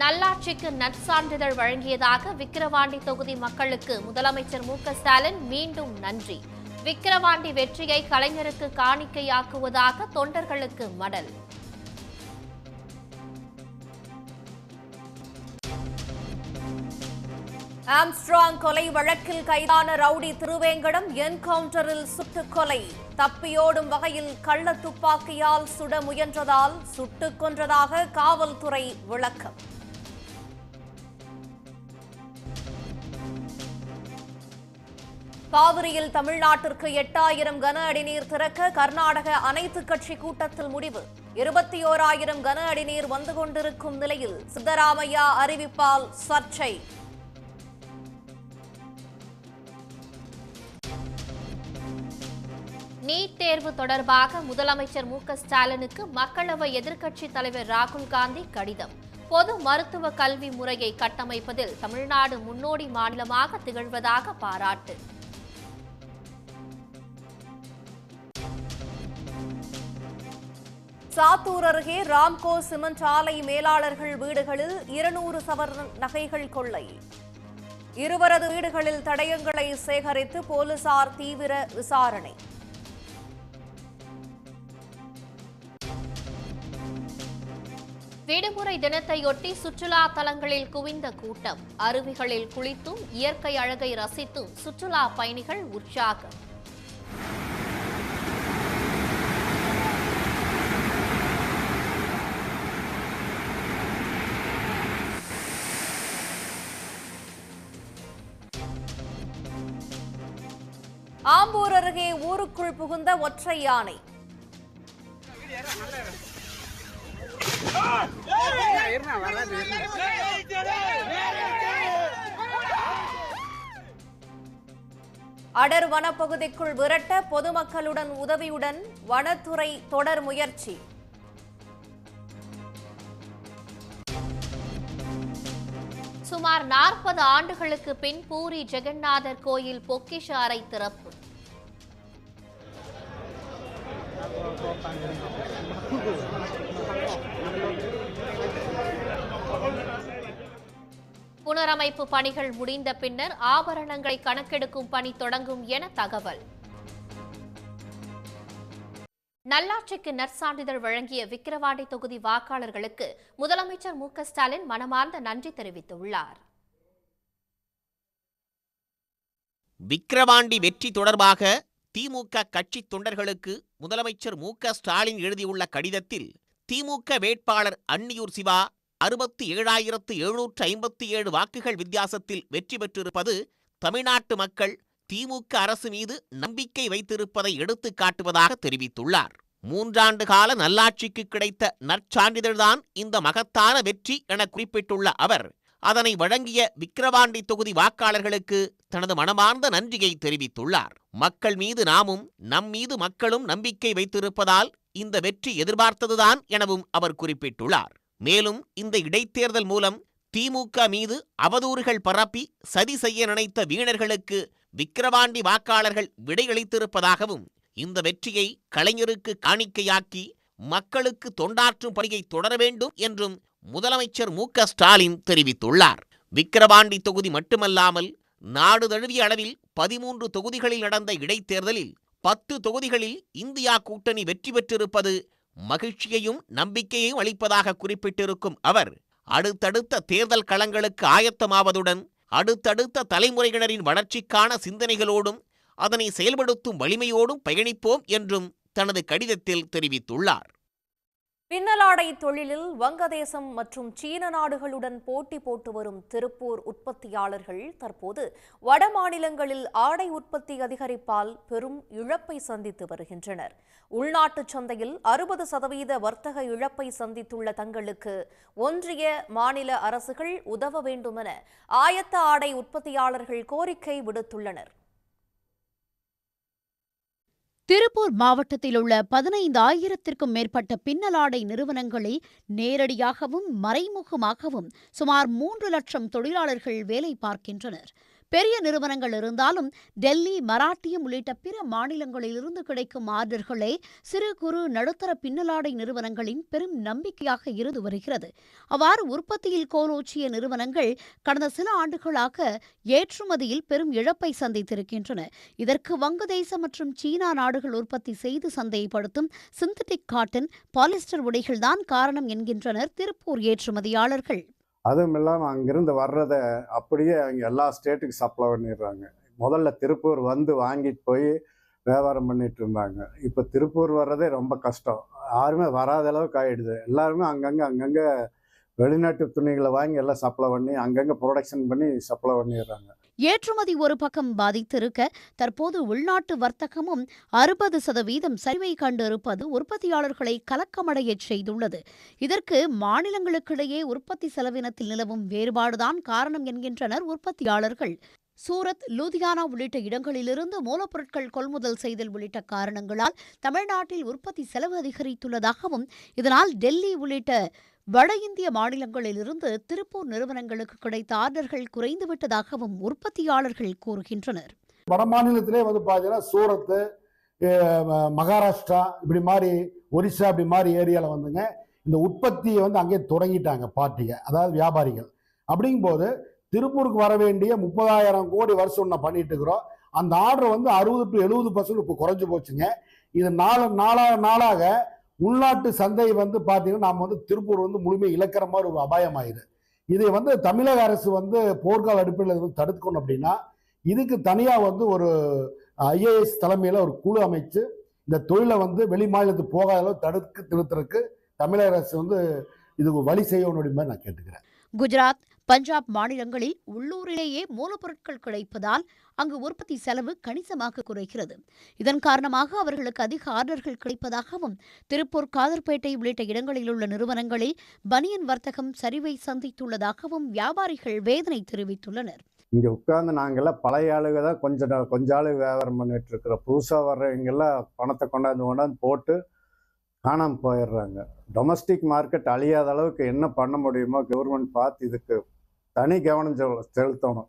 நல்லாட்சிக்கு நற்சான்றிதழ் வழங்கியதாக விக்கிரவாண்டி தொகுதி மக்களுக்கு முதலமைச்சர் மு.க.ஸ்டாலின் மீண்டும் நன்றி. விக்கிரவாண்டி வெற்றியை கலைஞருக்கு காணிக்கையாக்குவதாக தொண்டர்களுக்கு மடல். ஆம்ஸ்ட்ராங் கொலை வழக்கில் கைதான ரவுடி திருவேங்கடம் என்கவுண்டரில் சுட்டுக் கொலை. தப்பியோடும் வகையில் கள்ள துப்பாக்கியால் சுட முயன்றதால் சுட்டுக் கொன்றதாக காவல்துறை விளக்கம். காவிரியில் தமிழ்நாட்டிற்கு 8000 கன அடி நீர் திறக்க கர்நாடக அனைத்துக் கட்சி கூட்டத்தில் முடிவு. 21,000 கன அடி நீர் வந்து கொண்டிருக்கும் நிலையில் சித்தராமையா அறிவிப்பால் சர்ச்சை. நீட் தேர்வு தொடர்பாக முதலமைச்சர் மு.க.ஸ்டாலினுக்கு மக்களவை எதிர்க்கட்சித் தலைவர் ராகுல் காந்தி கடிதம். பொது மருத்துவ கல்வி முறையை கட்டமைப்பதில் தமிழ்நாடு முன்னோடி மாநிலமாக திகழ்வதாக பாராட்டு. சாத்தூர் அருகே ராம்கோ சிமெண்ட் ஆலை மேலாளர்கள் வீடுகளில் 200 சவரன் நகைகள் கொள்ளை. இருவரது வீடுகளில் தடயங்களை சேகரித்து போலீசார் தீவிர விசாரணை. விடுமுறை தினத்தையொட்டி சுற்றுலா தலங்களில் குவிந்த கூட்டம். அருவிகளில் குளித்தும் இயற்கை அழகை ரசித்தும் சுற்றுலா பயணிகள் உற்சாகம். ஆம்பூர் அருகே ஊருக்குள் புகுந்த ஒற்றை யானை. அடர் வனப்பகுதிக்குள் விரட்ட பொதுமக்களுடன் உதவியுடன் வனத்துறை தொடர் முயற்சி. சுமார் 40 ஆண்டுகளுக்கு பின் பூரி ஜெகநாதர் கோயில் பொக்கிஷ அறை திறப்பு. புனரமைப்பு பணிகள் முடிந்த பின்னர் ஆபரணங்களை கணக்கெடுக்கும் பணி தொடங்கும் என தகவல். நல்லாட்சிக்கு நற்சான்றிதழ் வழங்கிய விக்கிரவாண்டி தொகுதி வாக்காளர்களுக்கு முதலமைச்சர் மு.க.ஸ்டாலின் மனமார்ந்த நன்றி தெரிவித்துள்ளார். விக்கிரவாண்டி வெற்றி தொடர்பாக திமுக கட்சி தொண்டர்களுக்கு முதலமைச்சர் மு.க.ஸ்டாலின் எழுதியுள்ள கடிதத்தில் திமுக வேட்பாளர் அன்னியூர் சிவா 67,757 வாக்குகள் வித்தியாசத்தில் வெற்றி பெற்றிருப்பது தமிழ்நாட்டு மக்கள் திமுக அரசு மீது நம்பிக்கை வைத்திருப்பதை எடுத்துக் காட்டுவதாக தெரிவித்துள்ளார். 3 ஆண்டு கால நல்லாட்சிக்கு கிடைத்த நற்சான்றிதழ்தான் இந்த மகத்தான வெற்றி என குறிப்பிட்டுள்ள அவர் அதனை வழங்கிய விக்கிரவாண்டி தொகுதி வாக்காளர்களுக்கு தனது மனமார்ந்த நன்றியை தெரிவித்துள்ளார். மக்கள் மீது நாமும் நம் மீது மக்களும் நம்பிக்கை வைத்திருப்பதால் இந்த வெற்றி எதிர்பார்த்ததுதான் எனவும் அவர் குறிப்பிட்டுள்ளார். மேலும் இந்த இடைத்தேர்தல் மூலம் திமுக மீது அவதூறுகள் பரப்பி சதி செய்ய நினைத்த வீணர்களுக்கு விக்கிரவாண்டி வாக்காளர்கள் விடையளித்திருப்பதாகவும் இந்த வெற்றியை கலைஞருக்கு காணிக்கையாக்கி மக்களுக்கு தொண்டாற்றும் பணியை தொடர வேண்டும் என்றும் முதலமைச்சர் மு.க.ஸ்டாலின் தெரிவித்துள்ளார். விக்கிரவாண்டி தொகுதி மட்டுமல்லாமல் நாடு தழுவிய அளவில் 13 தொகுதிகளில் நடந்த இடைத்தேர்தலில் 10 தொகுதிகளில் இந்தியா கூட்டணி வெற்றி பெற்றிருப்பது மகிழ்ச்சியையும் நம்பிக்கையையும் அளிப்பதாக குறிப்பிட்டிருக்கும் அவர் அடுத்தடுத்த தேர்தல் களங்களுக்கு ஆயத்தமாவதுடன் அடுத்தடுத்த தலைமுறையினரின் வளர்ச்சிக்கான சிந்தனைகளோடும் அதனை செயல்படுத்தும் வலிமையோடும் பயணிப்போம் என்றும் தனது கடிதத்தில் தெரிவித்துள்ளார். பின்னலாடை தொழிலில் வங்கதேசம் மற்றும் சீன நாடுகளுடன் போட்டி போட்டு வரும் திருப்பூர் உற்பத்தியாளர்கள் தற்போது வட மாநிலங்களில் ஆடை உற்பத்தி அதிகரிப்பால் பெரும் இழப்பை சந்தித்து வருகின்றனர். உள்நாட்டு சந்தையில் 60% வர்த்தக இழப்பை சந்தித்துள்ள தங்களுக்கு ஒன்றிய மாநில அரசுகள் உதவ வேண்டுமென ஆயத்த ஆடை உற்பத்தியாளர்கள் கோரிக்கை விடுத்துள்ளனர். திருப்பூர் மாவட்டத்தில் உள்ள 15,000க்கும் மேற்பட்ட பின்னலாடை நிறுவனங்களை நேரடியாகவும் மறைமுகமாகவும் சுமார் 3 லட்சம் தொழிலாளர்கள் வேலை பார்க்கின்றனர். பெரிய நிறுவனங்கள் இருந்தாலும் டெல்லி, மராட்டியம் உள்ளிட்ட பிற மாநிலங்களிலிருந்து கிடைக்கும் ஆர்டர்களே சிறு குறு நடுத்தர பின்னலாடை நிறுவனங்களின் பெரும் நம்பிக்கையாக இருந்து வருகிறது. அவ்வாறு உற்பத்தியில் கோலோச்சிய நிறுவனங்கள் கடந்த சில ஆண்டுகளாக ஏற்றுமதியில் பெரும் இழப்பை சந்தித்திருக்கின்றன. இதற்கு வங்கதேசம் மற்றும் சீனா நாடுகள் உற்பத்தி செய்து சந்தைப்படுத்தும் சிந்தட்டிக் காட்டன், பாலிஸ்டர் உடைகள்தான் காரணம் என்கின்றனர் திருப்பூர் ஏற்றுமதியாளர்கள். அதுவும் இல்லாமல் அங்கிருந்து வர்றதை அப்படியே அவங்க எல்லா ஸ்டேட்டுக்கு சப்ளை பண்ணிடுறாங்க. முதல்ல திருப்பூர் வந்து வாங்கிட்டு போய் வியாபாரம் பண்ணிட்டு இருந்தாங்க. இப்போ திருப்பூர் வர்றதே ரொம்ப கஷ்டம். யாருமே வராத அளவுக்கு ஆகிடுது. எல்லாருமே அங்கங்கே வெளிநாட்டு துணிகளை வாங்கி எல்லாம் சப்ளை பண்ணி அங்கங்கே ப்ரொடக்ஷன் பண்ணி சப்ளை பண்ணிடுறாங்க. ஏற்றுமதி ஒரு பக்கம் பாதித்திருக்க, தற்போது உள்நாட்டு வர்த்தகமும் 60% சரிவை கண்டிருப்பது உற்பத்தியாளர்களை கலக்கமடையச் செய்துள்ளது. இதற்கு மாநிலங்களுக்கிடையே உற்பத்தி செலவினத்தில் நிலவும் வேறுபாடுதான் காரணம் என்கின்றனர் உற்பத்தியாளர்கள். சூரத், லூதியானா உள்ளிட்ட இடங்களிலிருந்து மூலப்பொருட்கள் கொள்முதல் செய்தல் உள்ளிட்ட காரணங்களால் தமிழ்நாட்டில் உற்பத்தி செலவு அதிகரித்துள்ளதாகவும், இதனால் டெல்லி உள்ளிட்ட வட இந்திய மாநிலங்களிலிருந்து திருப்பூர் நிறுவனங்களுக்கு கிடைத்த ஆர்டர்கள் குறைந்துவிட்டதாகவும் உற்பத்தியாளர்கள் கூறுகின்றனர். வட மாநிலத்திலே பார்த்தீங்கன்னா சூரத்து, மகாராஷ்டிரா இப்படி மாதிரி, ஒரிசா இப்படி மாதிரி ஏரியாவில் வந்துங்க இந்த உற்பத்தியை அங்கே தொடங்கிட்டாங்க பார்ட்டிங்க, அதாவது வியாபாரிகள். அப்படிங்கும்போது திருப்பூருக்கு வர வேண்டிய 30,000 கோடி வருஷம் ஒன்று பண்ணிட்டு இருக்கிறோம். அந்த ஆர்டர் 60 to 70% இப்போ குறைஞ்சு போச்சுங்க. இது நாளாக உள்நாட்டு சந்தை பார்த்தீங்கன்னா நாம் திருப்பூர் முழுமையாக இழக்கிற மாதிரி ஒரு அபாயம் ஆயிடுது. இதை தமிழக அரசு போர்க்கால அடிப்படையில் தடுக்கணும். அப்படின்னா இதுக்கு தனியாக ஒரு IAS தலைமையில் ஒரு குழு அமைச்சு இந்த தொழிலை வெளி மாநிலத்துக்கு போகாத அளவு தடுக்க நிறுத்துறதுக்கு தமிழக அரசு இதுக்கு வழி செய்யணும் அப்படின்னு நான் கேட்டுக்கிறேன். குஜராத், பஞ்சாப் மாநிலங்களில் உள்ளூரிலேயே மூலப்பொருட்கள் கிடைப்பதால் அங்கு உற்பத்தி செலவு கணிசமாக குறைகிறது. இதன் காரணமாக அவர்களுக்கு அதிக ஆர்டர்கள் கிடைப்பதாகவும், திருப்பூர், காதர்பேட்டை உள்ளிட்ட இடங்களில் உள்ள நிறுவனங்களில் பனியன் வர்த்தகம் சரிவை சந்தித்துள்ளதாகவும் வியாபாரிகள் வேதனை தெரிவித்துள்ளனர். இங்கே உட்கார்ந்து நாங்கள்லாம் பழைய ஆளுக தான் கொஞ்ச ஆளு வியாபாரம் பண்ணிட்டு இருக்கிறோம். புதுசாக வர்றவங்கெல்லாம் பணத்தை கொண்டாந்து போட்டு காணாமல் போயிடுறாங்க. டொமஸ்டிக் மார்க்கெட் அழியாத அளவுக்கு என்ன பண்ண முடியுமோ கவர்மெண்ட் பார்த்து இதுக்கு தனி கவனம் செலுத்தணும்.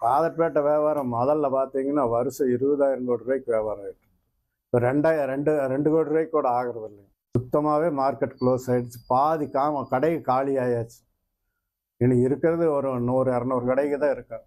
காதர்பேட்டை வியாபாரம் முதல்ல பார்த்தீங்கன்னா வருஷம் 20,000 கோடி ரூபாய்க்கு வியாபாரம் ஆகிட்டு, இப்போ 2 கோடி ரூபாய்க்கு கூட ஆகிறது இல்லை. சுத்தமாகவே மார்க்கெட் க்ளோஸ் ஆகிடுச்சு. பாதி கடை காலி ஆயாச்சு. இனி இருக்கிறது ஒரு 100-200 கடைக்கு தான் இருக்கு.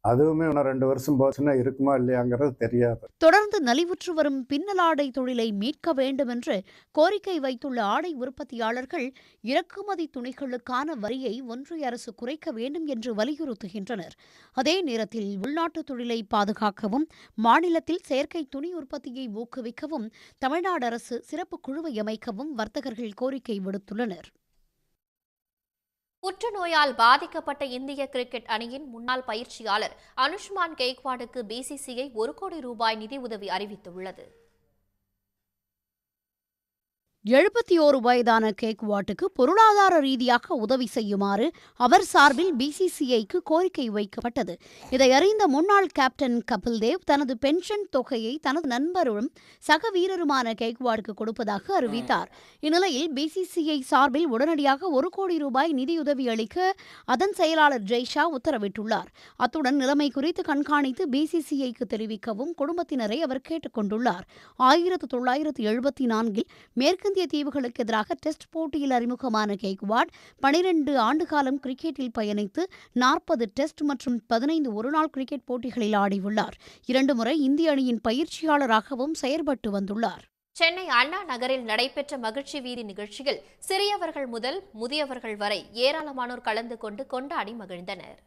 அதுவுமே இன்னும் 2 வருஷம் போச்சுன்னா இருக்குமா இல்லையாங்கிறது தெரியாது. தொடர்ந்து நலிவுற்று வரும் பின்னலாடை தொழிலை மீட்க வேண்டும் என்று கோரிக்கை வைத்துள்ள ஆடை உற்பத்தியாளர்கள் இறக்குமதி துணிகளுக்கான வரியை ஒன்றிய அரசு குறைக்க வேண்டும் என்று வலியுறுத்துகின்றனர். அதே நேரத்தில் உள்நாட்டு தொழிலை பாதுகாக்கவும், மாநிலத்தில் செயற்கை துணி உற்பத்தியை ஊக்குவிக்கவும் தமிழ்நாடு அரசு சிறப்பு குழுவை அமைக்கவும் வர்த்தகர்கள் கோரிக்கை விடுத்துள்ளனர். புற்றுநோயால் பாதிக்கப்பட்ட இந்திய கிரிக்கெட் அணியின் முன்னாள் பயிற்சியாளர் அனுஷ்மான் கெய்க்வாடுக்கு BCCI 1 கோடி ரூபாய் நிதி உதவி அறிவித்துள்ளது. 71 வயதான கேக்வாட்டுக்கு பொருளாதார ரீதியாக உதவி செய்யுமாறு அவர் சார்பில் BCCIக்கு கோரிக்கை வைக்கப்பட்டது. இதை அறிந்த முன்னாள் கேப்டன் கபில் தேவ் தனது பென்ஷன் தொகையை தனது நண்பரும் சக வீரருமான கேக்வாடுக்கு கொடுப்பதாக அறிவித்தார். இந்நிலையில் BCCI சார்பில் உடனடியாக 1 கோடி ரூபாய் நிதியுதவி அளிக்க அதன் செயலாளர் ஜெய்ஷா உத்தரவிட்டுள்ளார். அத்துடன் நிலைமை குறித்து கண்காணித்து BCCIக்கு தெரிவிக்கவும் குடும்பத்தினரை அவர் கேட்டுக் கொண்டுள்ளார். 1974 மேற்கிந்திய தீவுகளுக்கு எதிராக டெஸ்ட் போட்டியில் அறிமுகமான கெய்க்வாட் 12 ஆண்டு காலம் கிரிக்கெட்டில் பயணித்து 40 டெஸ்ட் மற்றும் 15 ஒருநாள் கிரிக்கெட் போட்டிகளில் ஆடியுள்ளார். 2 முறை இந்திய அணியின் பயிற்சியாளராகவும் செயற்பட்டு வந்துள்ளார். சென்னை அண்ணா நகரில் நடைபெற்ற மகிழ்ச்சி வீதி நிகழ்ச்சியில் சிறியவர்கள் முதல் முதியவர்கள் வரை ஏராளமானோர் கலந்து கொண்டு கொண்டாடி மகிழ்ந்தனர்.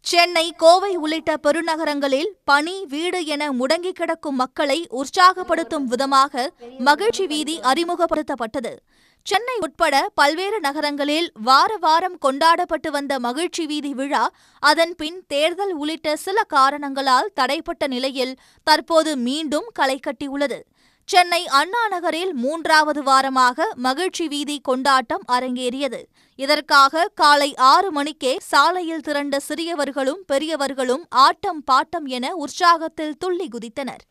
சென்னை, கோவை உள்ளிட்ட பெருநகரங்களில் பணி, வீடு என முடங்கி கிடக்கும் மக்களை உற்சாகப்படுத்தும் விதமாக மகிழ்ச்சி வீதி அறிமுகப்படுத்தப்பட்டது. சென்னை உட்பட பல்வேறு நகரங்களில் வார வாரம் கொண்டாடப்பட்டு வந்த மகிழ்ச்சி வீதி விழா அதன் பின் தேர்தல் உள்ளிட்ட சில காரணங்களால் தடைப்பட்ட நிலையில் தற்போது மீண்டும் களை கட்டியுள்ளது. சென்னை அண்ணா நகரில் 3வது வாரமாக மகிழ்ச்சி வீதி கொண்டாட்டம் அரங்கேறியது. இதற்காக காலை 6 மணிக்கே சாலையில் திரண்ட சிறியவர்களும் பெரியவர்களும் ஆட்டம் பாட்டம் என உற்சாகத்தில் துள்ளி குதித்தனர்.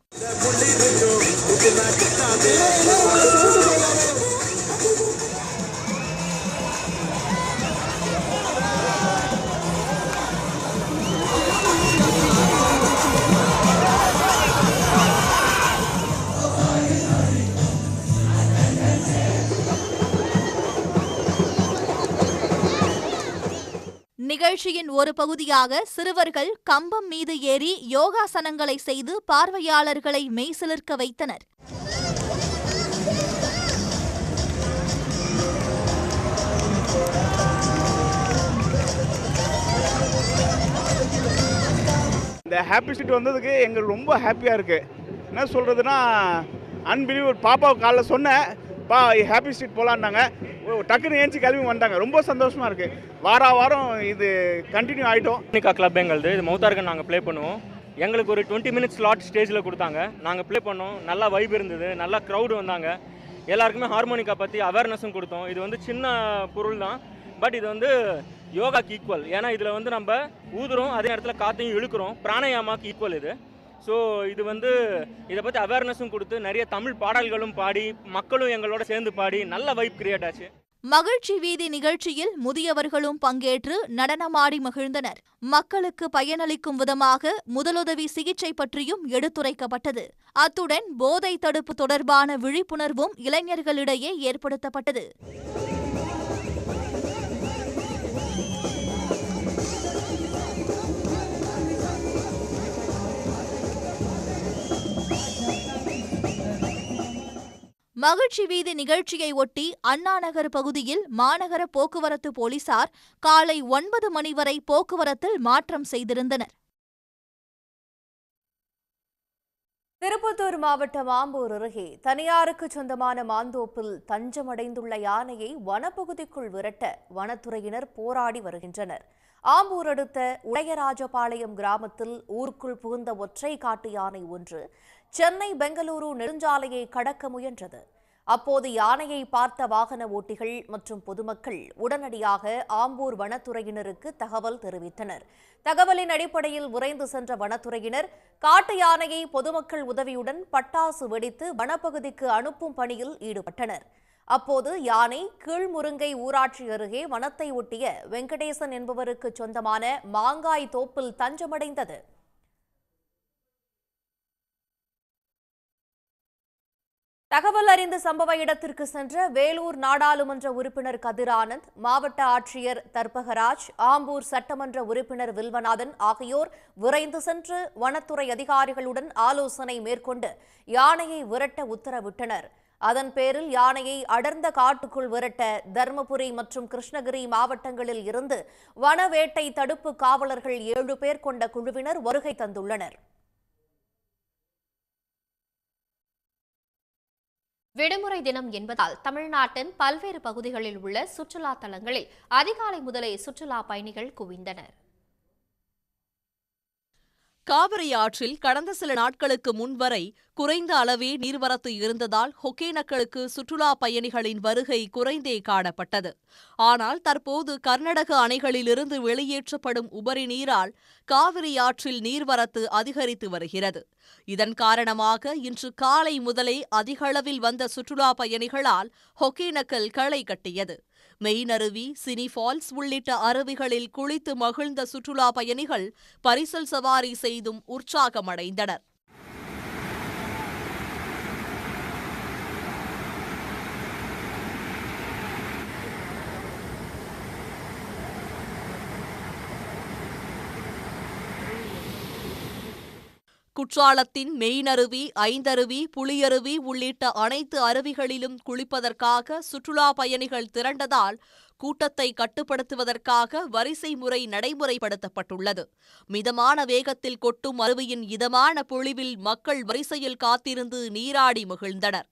நிகழ்ச்சியின் ஒரு பகுதியாக சிறுவர்கள் கம்பம் மீது ஏறி யோகாசனங்களை செய்து பார்வையாளர்களை மெய்சிலிர்க்க வைத்தனர். இந்த ஹாப்பி ஸ்ட்ரீட் வந்ததுக்கு எங்களுக்கு ரொம்ப ஹாப்பியாக இருக்குது. என்ன சொல்கிறதுனா அன்பிலீவபிள். பாப்பாவுக்கு காலைல சொன்னேன், ஹாப்பி ஸ்ட்ரீட் போகலான்னாங்க. டக்குன்னு ஏஞ்சி கிளம்பி வந்தாங்க. ரொம்ப சந்தோஷமாக இருக்குது. வாரம் இது கண்டினியூ ஆகிட்டோம். கிளப் எங்களுது இது மவுத்தார்கன் நாங்கள் ப்ளே பண்ணுவோம். எங்களுக்கு ஒரு 20 minutes ஸ்லாட் ஸ்டேஜில் கொடுத்தாங்க. நாங்கள் ப்ளே பண்ணோம். நல்லா வைப் இருந்தது. நல்லா க்ரௌடு வந்தாங்க. எல்லாருக்குமே ஹார்மோனிக்கா பற்றி அவேர்னஸும் கொடுத்தோம். இது வந்து சின்ன பொருள் தான், பட் இது வந்து யோகாக்கு ஈக்குவல். ஏன்னா இதில் வந்து நம்ம ஊதுறோம், அதே நேரத்தில் காற்றையும் இழுக்கிறோம். பிராணாயாமாக்கு ஈக்குவல் இது. ஸோ இது வந்து இதை பற்றி அவேர்னஸும் கொடுத்து நிறைய தமிழ் பாடல்களும் பாடி மக்களும் எங்களோட சேர்ந்து பாடி நல்ல வைப் கிரியேட் ஆச்சு. மகிழ்ச்சி வீதி நிகழ்ச்சியில் முதியவர்களும் பங்கேற்று நடனமாடி மகிழ்ந்தனர். மக்களுக்கு பயனளிக்கும் விதமாக முதலுதவி சிகிச்சை பற்றியும் எடுத்துரைக்கப்பட்டது. அத்துடன் போதை தடுப்பு தொடர்பான விழிப்புணர்வும் இளைஞர்களிடையே ஏற்படுத்தப்பட்டது. மகிழ்ச்சி வீதி நிகழ்ச்சியை ஒட்டி அண்ணா நகர் பகுதியில் மாநகர போக்குவரத்து போலீசார் காலை 9 மணி வரை போக்குவரத்தில் மாற்றம் செய்திருந்தனர். திருப்பத்தூர் மாவட்டம் ஆம்பூர் அருகே தனியாருக்கு சொந்தமான மாந்தோப்பில் தஞ்சமடைந்துள்ள யானையை வனப்பகுதிக்குள் விரட்ட வனத்துறையினர் போராடி வருகின்றனர். ஆம்பூர் அடுத்த உடையராஜபாளையம் கிராமத்தில் ஊருக்குள் புகுந்த ஒற்றை காட்டு யானை ஒன்று சென்னை பெங்களூரு நெடுஞ்சாலையை கடக்க முயன்றது. அப்போது யானையை பார்த்த வாகன ஓட்டிகள் மற்றும் பொதுமக்கள் உடனடியாக ஆம்பூர் வனத்துறையினருக்கு தகவல் தெரிவித்தனர். தகவலின் அடிப்படையில் விரைந்து சென்ற வனத்துறையினர் காட்டு யானையை பொதுமக்கள் உதவியுடன் பட்டாசு வெடித்து வனப்பகுதிக்கு அனுப்பும் பணியில் ஈடுபட்டனர். அப்போது யானை கீழ்முருங்கை ஊராட்சி அருகே வனத்தை ஒட்டிய வெங்கடேசன் என்பவருக்கு சொந்தமான மாங்காய் தோப்பில் தஞ்சமடைந்தது. தகவல் அறிந்து சம்பவ இடத்திற்கு சென்ற வேலூர் நாடாளுமன்ற உறுப்பினர் கதிரானந்த், மாவட்ட ஆட்சியர் தர்பகராஜ், ஆம்பூர் சட்டமன்ற உறுப்பினர் வில்வநாதன் ஆகியோர் விரைந்து சென்று வனத்துறை அதிகாரிகளுடன் ஆலோசனை மேற்கொண்டு யானையை விரட்ட உத்தரவிட்டனர். அதன் பேரில் யானையை அடர்ந்த காட்டுக்குள் விரட்ட தர்மபுரி மற்றும் கிருஷ்ணகிரி மாவட்டங்களில் இருந்து வனவேட்டை தடுப்பு காவலர்கள் 7 பேர் கொண்ட குழுவினர் வருகை தந்துள்ளனர். விடுமுறை தினம் என்பதால் தமிழ்நாட்டின் பல்வேறு பகுதிகளில் உள்ள சுற்றுலா தலங்களில் அதிகாலை முதலே சுற்றுலா பயணிகள் குவிந்தனர். காவிரி ஆற்றில் கடந்த சில நாட்களுக்கு முன்வரை குறைந்த அளவே நீர்வரத்து இருந்ததால் ஒகேனக்கலுக்கு சுற்றுலா பயணிகளின் வருகை குறைந்தே காணப்பட்டது. ஆனால் தற்போது கர்நாடக அணைகளிலிருந்து வெளியேற்றப்படும் உபரி நீரால் காவிரி ஆற்றில் நீர்வரத்து அதிகரித்து வருகிறது. இதன் காரணமாக இன்று காலை முதலே அதிகளவில் வந்த சுற்றுலா பயணிகளால் ஒகேனக்கல் களை கட்டியது. மெயினருவி, சினி ஃபால்ஸ் உள்ளிட்ட அருவிகளில் குளித்து மகிழ்ந்த சுற்றுலா பயணிகள் பரிசல் சவாரி செய்தும் உற்சாகமடைந்தனர். குற்றாலத்தின் மெயினருவி, ஐந்தருவி, புலியருவி உள்ளிட்ட அனைத்து அருவிகளிலும் குளிப்பதற்காக சுற்றுலா பயணிகள் திரண்டதால் கூட்டத்தை கட்டுப்படுத்துவதற்காக வரிசை முறை நடைமுறைப்படுத்தப்பட்டுள்ளது. மிதமான வேகத்தில் கொட்டும் அருவியின் இதமான பொழிவில் மக்கள் வரிசையில் காத்திருந்து நீராடி மகிழ்ந்தனர்.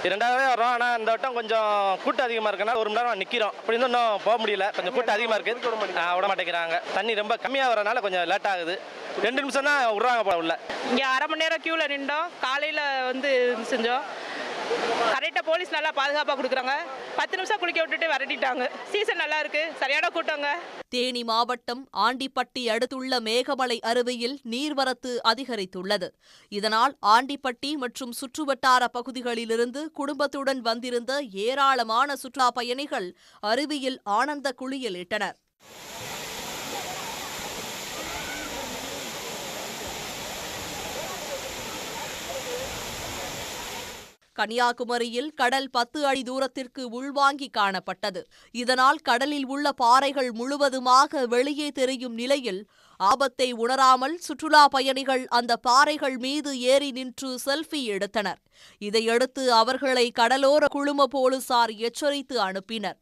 இரண்டாவே வரோம். ஆனால் இந்த வட்டம் கொஞ்சம் கூட்டம் அதிகமாக இருக்கனால 1 மணி நேரம் நிற்கிறோம். அப்படி இன்னும் போக முடியல. கொஞ்சம் கூட்டம் அதிகமாக இருக்குது, விட மாட்டேங்கிறாங்க. தண்ணி ரொம்ப கம்மியாக வரனால கொஞ்சம் லேட் ஆகுது. 2 நிமிஷம் தான் விட்றாங்க போல உள்ள. இங்கே அரை மணி நேரம் க்யூவில் நின்றோம். காலையில் செஞ்சோம். கரெக்டாக போலீஸ் நல்லா பாதுகாப்பாக கொடுக்குறாங்க. 10 நிமிஷம் குளிக்க விட்டுட்டு விரட்டிட்டாங்க. சீசன் நல்லா இருக்கு, சரியான கூட்டங்க. தேனி மாவட்டம் ஆண்டிப்பட்டி அடுத்துள்ள மேகமலை அருவியில் நீர்வரத்து அதிகரித்துள்ளது. இதனால் ஆண்டிப்பட்டி மற்றும் சுற்றுவட்டார பகுதிகளிலிருந்து குடும்பத்துடன் வந்திருந்த ஏராளமான சுற்றுலா பயணிகள் அருவியில் ஆனந்த குளியலிட்டனர். கன்னியாகுமரியில் கடல் 10 அடி தூரத்திற்கு உள்வாங்கி காணப்பட்டது. இதனால் கடலில் உள்ள பாறைகள் முழுவதுமாக வெளியே தெரியும் நிலையில் ஆபத்தை உணராமல் சுற்றுலா பயணிகள் அந்த பாறைகள் மீது ஏறி நின்று செல்ஃபி எடுத்தனர். இதையடுத்து அவர்களை கடலோர குழும போலீசார் எச்சரித்து அனுப்பினர்.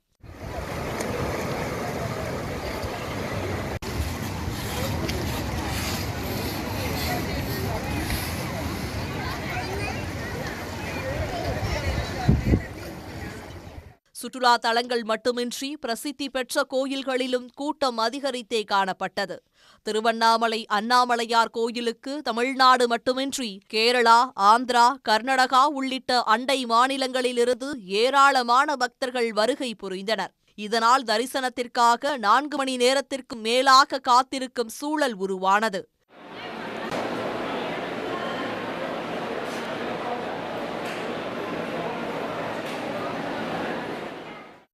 சுற்றுலா தலங்கள் மட்டுமின்றி பிரசித்தி பெற்ற கோயில்களிலும் கூட்டம் அதிகரித்தே காணப்பட்டது. திருவண்ணாமலை அண்ணாமலையார் கோயிலுக்கு தமிழ்நாடு மட்டுமின்றி கேரளா, ஆந்திரா, கர்நாடகா உள்ளிட்ட அண்டை மாநிலங்களிலிருந்து ஏராளமான பக்தர்கள் வருகை புரிந்தனர். இதனால் தரிசனத்திற்காக 4 மணி நேரத்திற்கு மேலாக காத்திருக்கும் சூழல் உருவானது.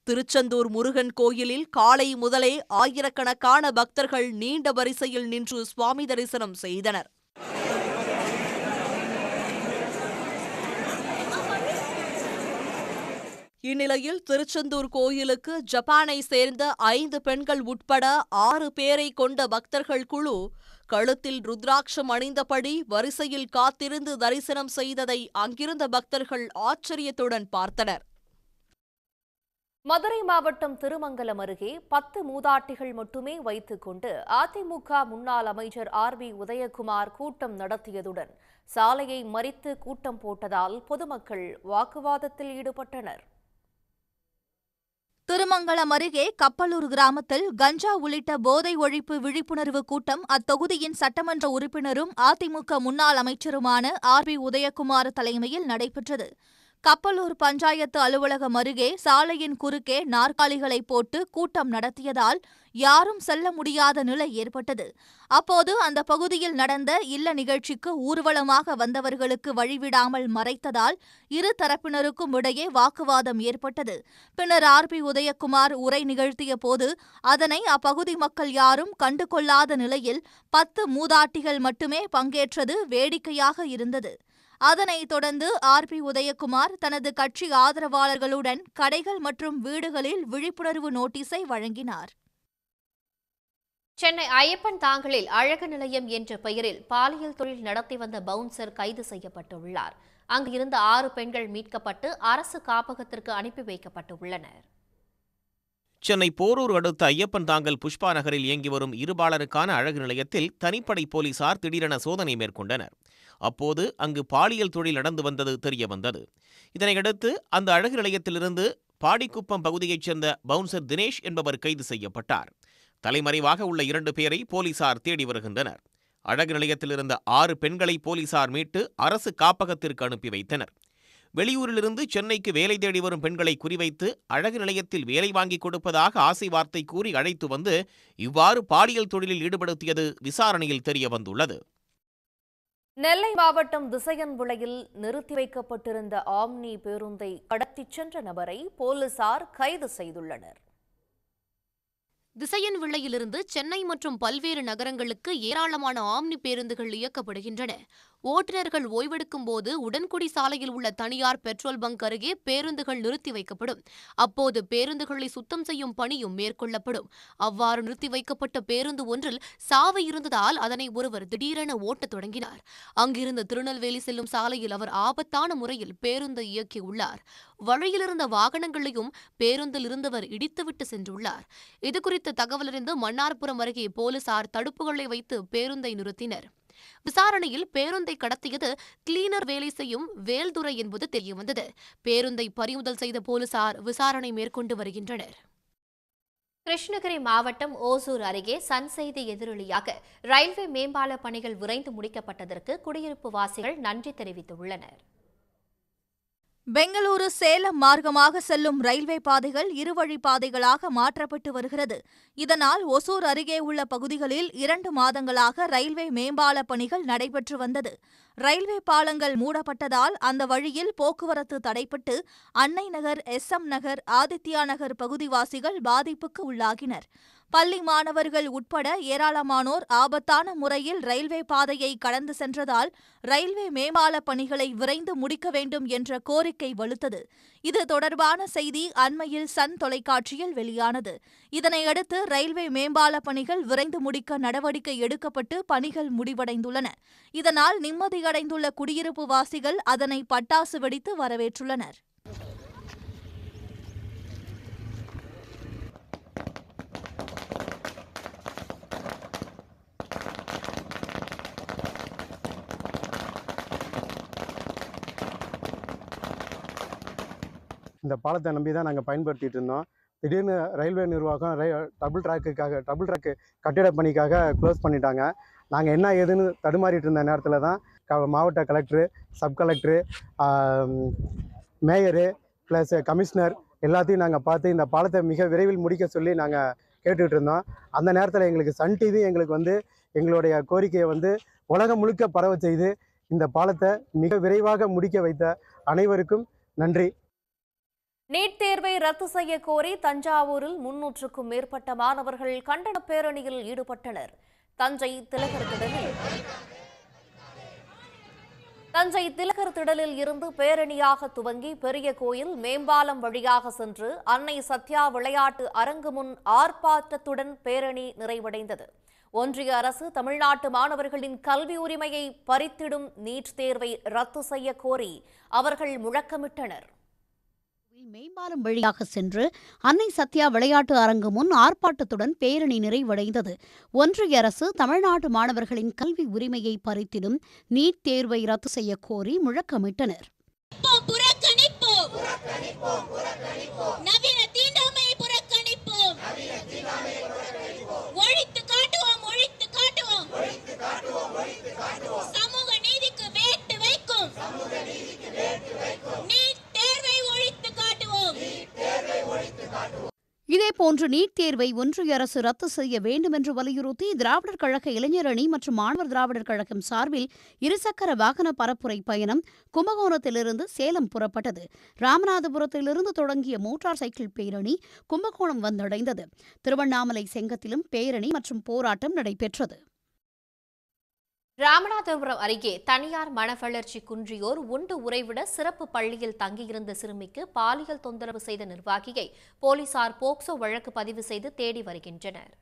திருச்செந்தூர் முருகன் கோயிலில் காலை முதலே ஆயிரக்கணக்கான பக்தர்கள் நீண்ட வரிசையில் நின்று சுவாமி தரிசனம் செய்தனர். இந்நிலையில் திருச்செந்தூர் கோயிலுக்கு ஜப்பானை சேர்ந்த 5 பெண்கள் உட்பட 6 பேரை கொண்ட பக்தர்கள் குழு கழுத்தில் ருத்ராட்சம் அணிந்தபடி வரிசையில் காத்திருந்து தரிசனம் செய்ததை அங்கிருந்த பக்தர்கள் ஆச்சரியத்துடன் பார்த்தனர். மதுரை மாவட்டம் திருமங்கலம் அருகே 10 மூதாட்டிகள் மட்டுமே வைத்துக் கொண்டு அதிமுக முன்னாள் அமைச்சர் ஆர்பி உதயகுமார் கூட்டம் நடத்தியதுடன் சாலையை மறித்து கூட்டம் போட்டதால் பொதுமக்கள் வாக்குவாதத்தில் ஈடுபட்டனர். திருமங்கலம் அருகே கப்பலூர் கிராமத்தில் கஞ்சா உள்ளிட்ட போதை ஒழிப்பு விழிப்புணர்வு கூட்டம் அத்தொகுதியின் சட்டமன்ற உறுப்பினரும் அதிமுக முன்னாள் அமைச்சருமான ஆர்பி உதயகுமார் தலைமையில் நடைபெற்றது. கப்பலூர் பஞ்சாயத்து அலுவலகம் அருகே சாலையின் குறுக்கே நாற்காலிகளை போட்டு கூட்டம் நடத்தியதால் யாரும் செல்ல முடியாத நிலை ஏற்பட்டது. அப்போது அந்த பகுதியில் நடந்த இல்ல நிகழ்ச்சிக்கு ஊர்வலமாக வந்தவர்களுக்கு வழிவிடாமல் மறைத்ததால் இரு தரப்பினருக்கும் இடையே வாக்குவாதம் ஏற்பட்டது. பின்னர் ஆர்பி உதயகுமார் உரை நிகழ்த்திய போது அதனை அப்பகுதி மக்கள் யாரும் கண்டுகொள்ளாத நிலையில் 10 மூதாட்டிகள் மட்டுமே பங்கேற்றது வேடிக்கையாக இருந்தது. அதனைத் தொடர்ந்து ஆர்பி உதயகுமார் தனது கட்சி ஆதரவாளர்களுடன் கடைகள் மற்றும் வீடுகளில் விழிப்புணர்வு நோட்டீஸை வழங்கினார். சென்னை ஐயப்பன் தாங்கலில் அழகு நிலையம் என்ற பெயரில் பாலியல் தொழில் நடத்தி வந்த பவுன்சர் கைது செய்யப்பட்டுள்ளார். அங்கு இருந்த 6 பெண்கள் மீட்கப்பட்டு அரசு காப்பகத்திற்கு அனுப்பி வைக்கப்பட்டுள்ளனர். சென்னை போரூர் அடுத்த ஐயப்பன் தாங்கல் புஷ்பா நகரில் இயங்கி வரும் இருபாலருக்கான அழகு நிலையத்தில் தனிப்படை போலீசார் திடீரென சோதனை மேற்கொண்டனர். அப்போது அங்கு பாலியல் தொழில் நடந்து வந்தது தெரியவந்தது. இதனையடுத்து அந்த அழகு நிலையத்திலிருந்து பாடிக்குப்பம் பகுதியைச் சேர்ந்த பவுன்சர் தினேஷ் என்பவர் கைது செய்யப்பட்டார். தலைமறைவாக உள்ள 2 பேரை போலீசார் தேடி வருகின்றனர். அழகு நிலையத்தில் இருந்த 6 பெண்களை போலீசார் மீட்டு அரசு காப்பகத்திற்கு அனுப்பி வைத்தனர். வெளியூரிலிருந்து சென்னைக்கு வேலை தேடி வரும் பெண்களை குறிவைத்து அழகு நிலையத்தில் வேலை வாங்கி கொடுப்பதாக ஆசை வார்த்தை கூறி அழைத்து வந்து இவ்வாறு பாலியல் தொழிலில் ஈடுபடுத்தியது விசாரணையில் தெரியவந்துள்ளது. நெல்லை மாவட்டம் திசையன்விளையில் நிறுத்தி வைக்கப்பட்டிருந்த ஆம்னி பேருந்தை கடத்திச் சென்ற நபரை போலீசார் கைது செய்துள்ளனர். திசையன்விளையிலிருந்து சென்னை மற்றும் பல்வேறு நகரங்களுக்கு ஏராளமான ஆம்னி பேருந்துகள் இயக்கப்படுகின்றன. ஓட்டுநர்கள் ஓய்வெடுக்கும் போது உடன்குடி சாலையில் உள்ள தனியார் பெட்ரோல் பங்க் அருகே பேருந்துகள் நிறுத்தி வைக்கப்படும். அப்போது பேருந்துகளை சுத்தம் செய்யும் பணியும் மேற்கொள்ளப்படும். அவ்வாறு நிறுத்தி வைக்கப்பட்ட பேருந்து ஒன்றில் சாவை இருந்ததால் அதனை ஒருவர் திடீரென ஓட்டத் தொடங்கினார். அங்கிருந்து திருநெல்வேலி செல்லும் சாலையில் அவர் ஆபத்தான முறையில் பேருந்தை இயக்கியுள்ளார். வழியிலிருந்த வாகனங்களையும் பேருந்தில் இருந்தவர் இடித்துவிட்டு சென்றுள்ளார். இதுகுறித்து தகவலறிந்து மன்னார்புரம் அருகே போலீசார் தடுப்புகளை வைத்து பேருந்தை நிறுத்தினர். விசாரணையில் பேருந்தை கடத்தியது கிளீனர் வேலை செய்யும் வேல்துரை என்பது தெரியவந்தது. பேருந்தை பறிமுதல் செய்த போலீசார் விசாரணை மேற்கொண்டு வருகின்றனர். கிருஷ்ணகிரி மாவட்டம் ஓசூர் அருகே சன் செய்தி எதிரொலியாக ரயில்வே மேம்பால பணிகள் விரைந்து முடிக்கப்பட்டதற்கு குடியிருப்பு வாசிகள் நன்றி தெரிவித்துள்ளனர். பெங்களூரு சேலம் மார்க்கமாக செல்லும் ரயில்வே பாதைகள் இருவழி பாதைகளாக மாற்றப்பட்டு வருகிறது. இதனால் ஒசூர் அருகே உள்ள பகுதிகளில் 2 மாதங்களாக ரயில்வே மேம்பால பணிகள் நடைபெற்று வந்தது. ரயில்வே பாலங்கள் மூடப்பட்டதால் அந்த வழியில் போக்குவரத்து தடைப்பட்டு அன்னை நகர், SM நகர், ஆதித்யா நகர் பகுதிவாசிகள் பாதிப்புக்கு உள்ளாகினர். பள்ளி மாணவர்கள் உட்பட ஏராளமானோர் ஆபத்தான முறையில் ரயில்வே பாதையை கடந்து சென்றதால் ரயில்வே மேம்பால பணிகளை விரைந்து முடிக்க வேண்டும் என்ற கோரிக்கை வலுத்தது. இது தொடர்பான செய்தி அண்மையில் சன் தொலைக்காட்சியில் வெளியானது. இதனையடுத்து ரயில்வே மேம்பால பணிகள் விரைந்து முடிக்க நடவடிக்கை எடுக்கப்பட்டு பணிகள் முடிவடைந்துள்ளன. இதனால் நிம்மதியடைந்துள்ள குடியிருப்பு வாசிகள் அதனை பட்டாசு வெடித்து வரவேற்றுள்ளனர். இந்த பாலத்தை நம்பி தான் நாங்கள் பயன்படுத்திட்டு இருந்தோம். திடீர்னு ரயில்வே நிர்வாகம் டபுள் ட்ராக்கு கட்டிட பணிக்காக க்ளோஸ் பண்ணிட்டாங்க. நாங்கள் என்ன ஏதுன்னு தடுமாறிட்டு இருந்த நேரத்தில் தான் மாவட்ட collector, sub collector, mayor plus commissioner எல்லாத்தையும் நாங்கள் பார்த்து இந்த பாலத்தை மிக விரைவில் முடிக்க சொல்லி நாங்கள் கேட்டுக்கிட்டு இருந்தோம். அந்த நேரத்தில் எங்களுக்கு சன் டிவி எங்களுக்கு எங்களுடைய கோரிக்கையை உலகம் முழுக்க பரவ செய்து இந்த பாலத்தை மிக விரைவாக முடிக்க வைத்த அனைவருக்கும் நன்றி. நீட் தேர்வை ரத்து செய்ய கோரி தஞ்சாவூரில் 300க்கும் மேற்பட்ட மாணவர்கள் கண்டன பேரணியில் ஈடுபட்டனர். தஞ்சை திலகர் திடலில் இருந்து பேரணியாக துவங்கி பெரிய கோயில் மேம்பாலம் வழியாக சென்று அன்னை சத்யா விளையாட்டு அரங்கு முன் ஆர்ப்பாட்டத்துடன் பேரணி நிறைவடைந்தது. ஒன்றிய அரசு தமிழ்நாட்டு மாணவர்களின் கல்வி உரிமையை பறித்திடும் நீட் தேர்வை ரத்து செய்ய கோரி அவர்கள் முழக்கமிட்டனர். மேம்பாலம் வழியாக சென்று அன்னை சத்யா விளையாட்டு அரங்கு முன் ஆர்ப்பாட்டத்துடன் பேரணி நிறைவடைந்தது. ஒன்றிய அரசு தமிழ்நாட்டு மாணவர்களின் கல்வி உரிமையை பறித்திடும் நீட் தேர்வை ரத்து செய்ய கோரி முழக்கமிட்டனர். இதேபோன்று நீட் தேர்வை ஒன்றிய அரசு ரத்து செய்ய வேண்டும் என்று வலியுறுத்தி திராவிடர் கழக இளைஞர் அணி மற்றும் மாணவர் திராவிடர் கழகம் சார்பில் இருசக்கர வாகன பரப்புரை பயணம் கும்பகோணத்திலிருந்து சேலம் புறப்பட்டது. ராமநாதபுரத்திலிருந்து தொடங்கிய மோட்டார் சைக்கிள் பேரணி கும்பகோணம் வந்தடைந்தது. திருவண்ணாமலை செங்கத்திலும் பேரணி மற்றும் போராட்டம் நடைபெற்றது. ராமநாதபுரம் அருகே தனியார் மனவளர்ச்சி குன்றியோர் உண்டு உறைவிட சிறப்பு பள்ளியில் தங்கியிருந்த சிறுமிக்கு பாலியல் தொந்தரவு செய்த நிர்வாகியை போலீசார் போக்சோ வழக்கு பதிவு செய்து தேடி வருகின்றனர்.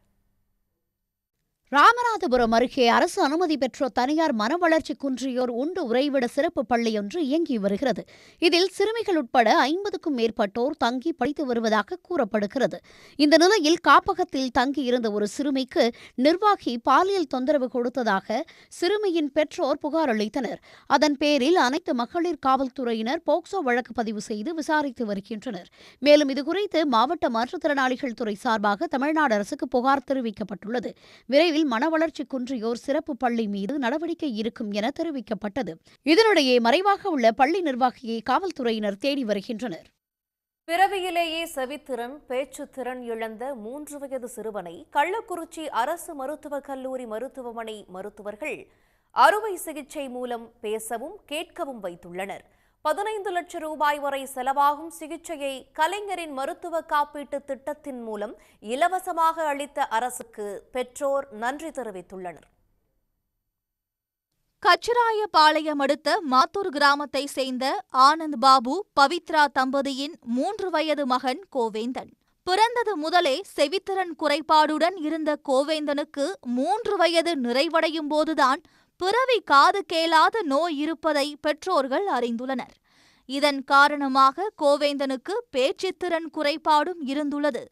ராமநாதபுரம் அருகே அரசு அனுமதி பெற்ற தனியார் மனவளர்ச்சி குன்றியோர் உண்டு உறைவிட சிறப்பு பள்ளியொன்று இயங்கி வருகிறது. இதில் சிறுமிகள் உட்பட 50க்கும் மேற்பட்டோர் தங்கி படித்து வருவதாக கூறப்படுகிறது. இந்த நிலையில் காப்பகத்தில் தங்கியிருந்த ஒரு சிறுமிக்கு நிர்வாகி பாலியல் தொந்தரவு கொடுத்ததாக சிறுமியின் பெற்றோர் புகார் அளித்தனர். அதன் பேரில் அனைத்து மகளிர் காவல்துறையினர் போக்சோ வழக்கு பதிவு செய்து விசாரித்து வருகின்றனர். மேலும் இதுகுறித்து மாவட்ட மாற்றுத்திறனாளிகள் துறை சார்பாக தமிழ்நாடு அரசுக்கு புகார் தெரிவிக்கப்பட்டுள்ளது. விரைவில் மனவளர்ச்சி குன்றியோர் சிறப்பு பள்ளி மீது நடவடிக்கை இருக்கும் என தெரிவிக்கப்பட்டது. இதனிடையே மறைவாக உள்ள பள்ளி நிர்வாகியை காவல்துறையினர் தேடி வருகின்றனர். பிறவியிலேயே செவித்திறன் பேச்சுத்திறன் இழந்த 3 வயது சிறுவனை கள்ளக்குறிச்சி அரசு மருத்துவக் கல்லூரி மருத்துவமனை மருத்துவர்கள் அறுவை சிகிச்சை மூலம் பேசவும் கேட்கவும் வைத்துள்ளனர். 15 லட்சம் ரூபாய் வரை செலவாகும் சிகிச்சையை கலைஞரின் மருத்துவ காப்பீட்டு திட்டத்தின் மூலம் இலவசமாக அளித்த அரசுக்கு பெற்றோர் நன்றி தெரிவித்துள்ளனர். கச்சிராயபாளையம் அடுத்த மாத்தூர் கிராமத்தை சேர்ந்த ஆனந்த் பாபு பவித்ரா தம்பதியின் 3 வயது மகன் கோவேந்தன். பிறந்தது முதலே செவித்திறன் குறைபாடுடன் இருந்த கோவேந்தனுக்கு 3 வயது நிறைவடையும் போதுதான் பிறவி காது கேளாத நோய் இருப்பதை பெற்றோர்கள் அறிந்துள்ளனர். இதன் காரணமாக கோவேந்தனுக்கு பேச்சுத்திறன் குறைபாடும் இருந்துள்ளது.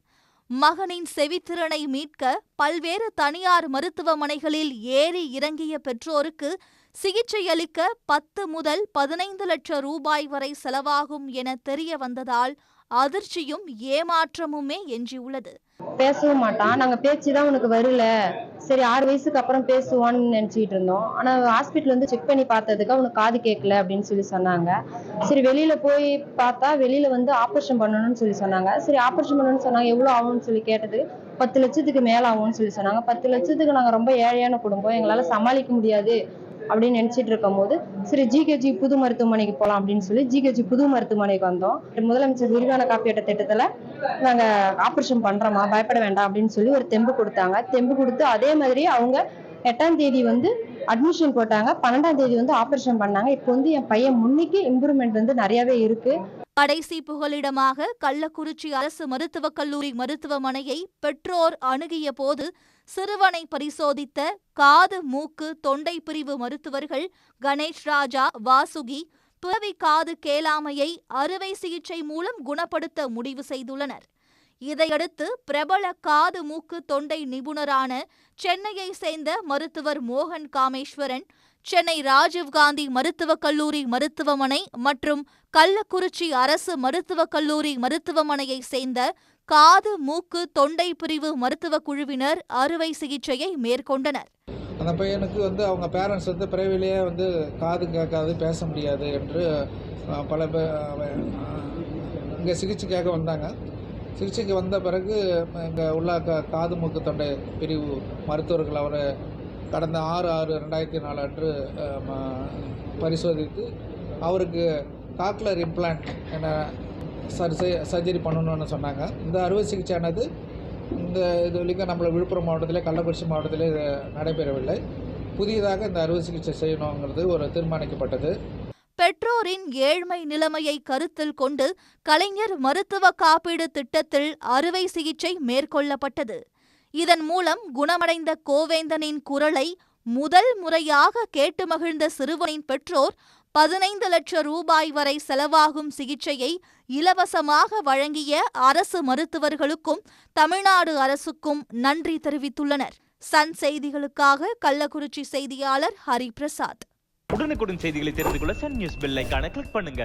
மகனின் செவித்திறனை மீட்க பல்வேறு தனியார் மருத்துவமனைகளில் ஏறி இறங்கிய பெற்றோருக்கு சிகிச்சையளிக்க 10 முதல் 15 லட்சம் ரூபாய் வரை செலவாகும் என தெரிய வந்ததால் அதிர்ச்சியும் ஏமாற்றமுமே எஞ்சியுள்ளது. பேசவும் மாட்டான். நாங்க பேச்சுதான் உனக்கு வரல, சரி 6 வயசுக்கு அப்புறம் பேசுவான்னு நினைச்சிட்டு இருந்தோம். ஆனா ஹாஸ்பிட்டல் செக் பண்ணி பார்த்ததுக்கு அவனுக்கு காது கேட்கல அப்படின்னு சொல்லி சொன்னாங்க. சரி வெளியில போய் பார்த்தா வெளியில ஆபரேஷன் பண்ணணும்னு சொல்லி சொன்னாங்க. சரி ஆபரேஷன் பண்ணணும்னு சொன்னாங்க. எவ்வளவு ஆகும்னு சொல்லி கேட்டது 10 லட்சத்துக்கு மேல ஆகும்னு சொல்லி சொன்னாங்க. 10 லட்சத்துக்கு நாங்க ரொம்ப ஏழையான குடும்பம், எங்களால சமாளிக்க முடியாது அப்படின்னு நினைச்சிட்டு இருக்கும் போது சரி ஜிகேஜி புது மருத்துவமனைக்கு போகலாம் அப்படின்னு சொல்லி ஜிகேஜி புது மருத்துவமனைக்கு வந்தோம். முதலமைச்சர் விரிவான காப்பீட்டு திட்டத்துல நாங்க ஆபரேஷன் பண்றோமா, பயப்பட வேண்டாம் அப்படின்னு சொல்லி ஒரு தெம்பு கொடுத்தாங்க. தெம்பு கொடுத்து அதே மாதிரி அவங்க 8ஆம் தேதி அட்மிஷன் போட்டாங்க, 12ஆம் தேதி ஆபரேஷன் பண்ணாங்க. இப்போ என் பையன் முன்னைக்கு இம்ப்ரூவ்மெண்ட் நிறையவே இருக்கு. கடைசி புகலிடமாக கள்ளக்குறிச்சி அரசு மருத்துவக் கல்லூரி மருத்துவமனையை பெற்றோர் அணுகிய போது சிறுவனை பரிசோதித்த காது மூக்கு தொண்டை பிரிவு மருத்துவர்கள் கணேஷ் ராஜா, வாசுகி பிறவி காது கேளாமையை அறுவை சிகிச்சை மூலம் குணப்படுத்த முடிவு செய்துள்ளனர். இதையடுத்து பிரபல காது மூக்கு தொண்டை நிபுணரான சென்னையை சேர்ந்த மருத்துவர் மோகன் காமேஸ்வரன் சென்னை ராஜீவ்காந்தி மருத்துவக் கல்லூரி மருத்துவமனை மற்றும் கள்ளக்குறிச்சி அரசு மருத்துவக் கல்லூரி மருத்துவமனையை சேர்ந்த காது மூக்கு தொண்டை பிரிவு மருத்துவ குழுவினர் அறுவை சிகிச்சையை மேற்கொண்டனர். அந்த பையனுக்கு அவங்க பேரண்ட்ஸ் பிறவிலேயே காது கேட்காது, பேச முடியாது என்று பல பேர் இங்கே சிகிச்சைக்காக வந்தாங்க. சிகிச்சைக்கு வந்த பிறகு இங்கே உள்ள காது மூக்கு தொண்டை பிரிவு மருத்துவர்கள் அவரை கடந்த 6/6/2004 அன்று பரிசோதித்து அவருக்கு காக்லர் இம்ப்ளான்ட் என சர்ஜரி பண்ணணும்னு சொன்னாங்க. இந்த அறுவை சிகிச்சையானது இது வரைக்கும் நம்மள விழுப்புரம் மாவட்டத்திலே கள்ளக்குறிச்சி மாவட்டத்திலே நடைபெறவில்லை. புதியதாக இந்த அறுவை சிகிச்சை செய்யணுங்கிறது ஒரு தீர்மானிக்கப்பட்டது. பெற்றோரின் ஏழ்மை நிலைமையை கருத்தில் கொண்டு கலைஞர் மருத்துவ காப்பீடு திட்டத்தில் அறுவை சிகிச்சை மேற்கொள்ளப்பட்டது. இதன் மூலம் குணமடைந்த கோவேந்தனின் குரலை முதல் முறையாக கேட்டு மகிழ்ந்த சிறுவனின் பெற்றோர் 15 லட்சம் ரூபாய் வரை செலவாகும் சிகிச்சையை இலவசமாக வழங்கிய அரசு மருத்துவர்களுக்கும் தமிழ்நாடு அரசுக்கும் நன்றி தெரிவித்துள்ளனர். சன் செய்திகளுக்காக கள்ளக்குறிச்சி செய்தியாளர் ஹரிபிரசாத். உடனுக்குடன் செய்திகளை தெரிந்து கொள்ள சன் நியூஸ் பெல் ஐகானை கிளிக் பண்ணுங்க.